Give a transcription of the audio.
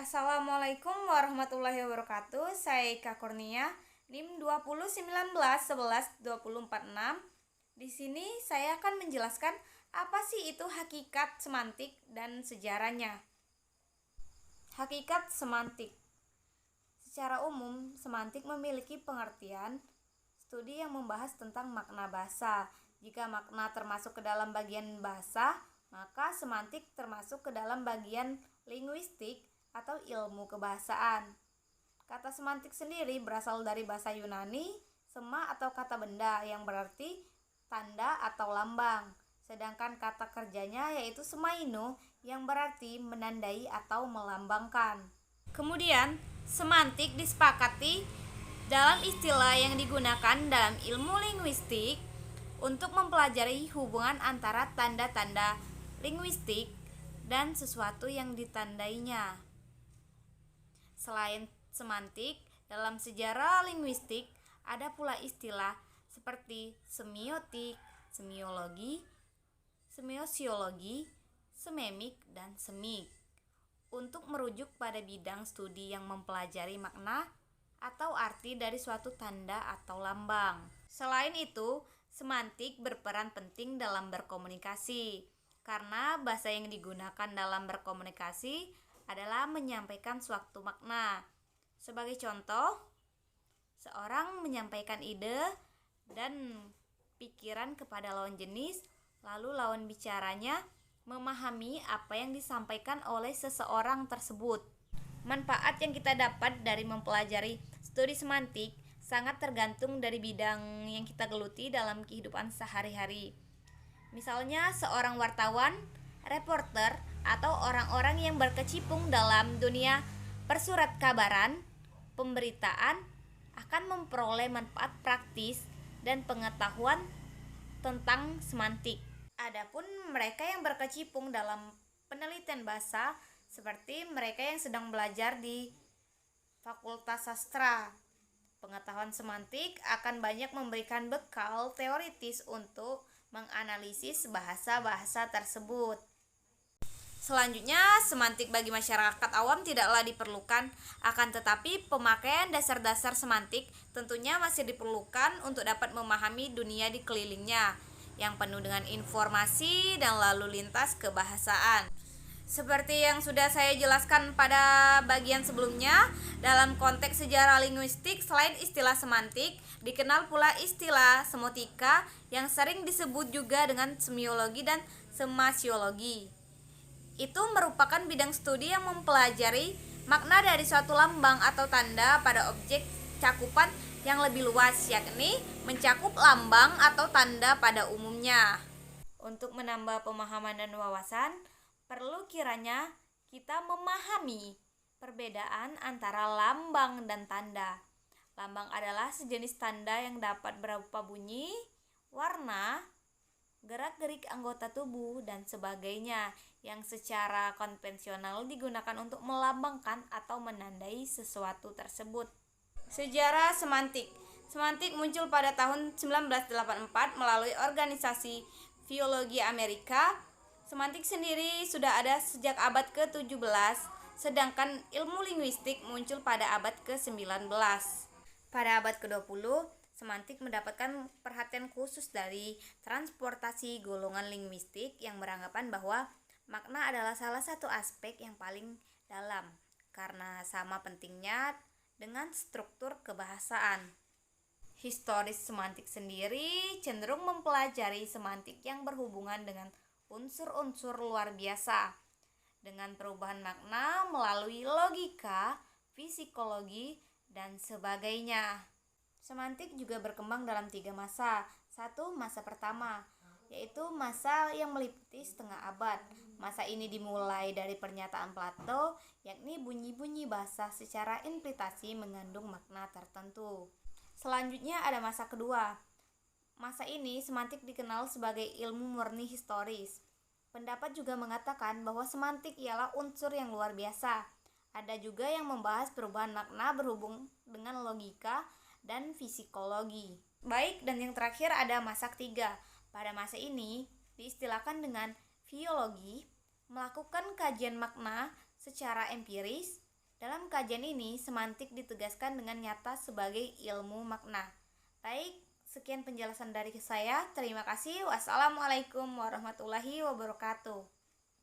Assalamualaikum warahmatullahi wabarakatuh. Saya Ika Kurnia, NIM 201911-11246. Di sini saya akan menjelaskan apa sih itu hakikat semantik dan sejarahnya. Hakikat semantik. Secara umum, semantik memiliki pengertian studi yang membahas tentang makna bahasa. Jika makna termasuk ke dalam bagian bahasa, maka semantik termasuk ke dalam bagian linguistik atau ilmu kebahasaan. Kata semantik sendiri berasal dari bahasa Yunani, sema atau kata benda yang berarti tanda atau lambang. Sedangkan kata kerjanya yaitu semainu yang berarti menandai atau melambangkan. Kemudian, semantik disepakati dalam istilah yang digunakan dalam ilmu linguistik untuk mempelajari hubungan antara tanda-tanda linguistik dan sesuatu yang ditandainya. Selain semantik, dalam sejarah linguistik ada pula istilah seperti semiotik, semiologi, semiosiologi, sememik, dan semik untuk merujuk pada bidang studi yang mempelajari makna atau arti dari suatu tanda atau lambang. Selain itu, semantik berperan penting dalam berkomunikasi karena bahasa yang digunakan dalam berkomunikasi adalah menyampaikan suatu makna. Sebagai contoh, seorang menyampaikan ide dan pikiran kepada lawan jenis, lalu lawan bicaranya memahami apa yang disampaikan oleh seseorang tersebut. Manfaat yang kita dapat dari mempelajari studi semantik sangat tergantung dari bidang yang kita geluti dalam kehidupan sehari-hari. Misalnya seorang wartawan, reporter, atau orang-orang yang berkecimpung dalam dunia persurat kabaran, pemberitaan akan memperoleh manfaat praktis dan pengetahuan tentang semantik. Adapun mereka yang berkecimpung dalam penelitian bahasa seperti mereka yang sedang belajar di Fakultas Sastra, pengetahuan semantik akan banyak memberikan bekal teoritis untuk menganalisis bahasa-bahasa tersebut. Selanjutnya, semantik bagi masyarakat awam tidaklah diperlukan, akan tetapi pemakaian dasar-dasar semantik tentunya masih diperlukan untuk dapat memahami dunia di kelilingnya yang penuh dengan informasi dan lalu lintas kebahasaan. Seperti yang sudah saya jelaskan pada bagian sebelumnya, dalam konteks sejarah linguistik selain istilah semantik, dikenal pula istilah semotika yang sering disebut juga dengan semiologi dan semasiologi. Itu merupakan bidang studi yang mempelajari makna dari suatu lambang atau tanda pada objek cakupan yang lebih luas, yakni mencakup lambang atau tanda pada umumnya. Untuk menambah pemahaman dan wawasan, perlu kiranya kita memahami perbedaan antara lambang dan tanda. Lambang adalah sejenis tanda yang dapat berupa bunyi, warna, gerak-gerik anggota tubuh, dan sebagainya yang secara konvensional digunakan untuk melambangkan atau menandai sesuatu tersebut. Sejarah semantik. Semantik muncul pada tahun 1984 melalui organisasi Filologi Amerika. Semantik sendiri sudah ada sejak abad ke-17, sedangkan ilmu linguistik muncul pada abad ke-19. Pada abad ke-20, semantik mendapatkan perhatian khusus dari transportasi golongan linguistik yang beranggapan bahwa makna adalah salah satu aspek yang paling dalam karena sama pentingnya dengan struktur kebahasaan. Historis semantik sendiri cenderung mempelajari semantik yang berhubungan dengan unsur-unsur luar biasa dengan perubahan makna melalui logika, psikologi, dan sebagainya. Semantik juga berkembang dalam 3 masa. Satu, masa pertama, yaitu masa yang meliputi setengah abad. Masa ini dimulai dari pernyataan Plato, yakni bunyi-bunyi bahasa secara implikasi mengandung makna tertentu. Selanjutnya ada masa kedua. Masa ini semantik dikenal sebagai ilmu murni historis. Pendapat juga mengatakan bahwa semantik ialah unsur yang luar biasa. Ada juga yang membahas perubahan makna berhubung dengan logika dan psikologi. Baik, dan yang terakhir ada masa ketiga. Pada masa ini diistilahkan dengan filologi, melakukan kajian makna secara empiris Dalam kajian ini, semantik ditegaskan dengan nyata sebagai ilmu makna. Baik, sekian penjelasan dari saya. Terima kasih. Wassalamualaikum warahmatullahi wabarakatuh.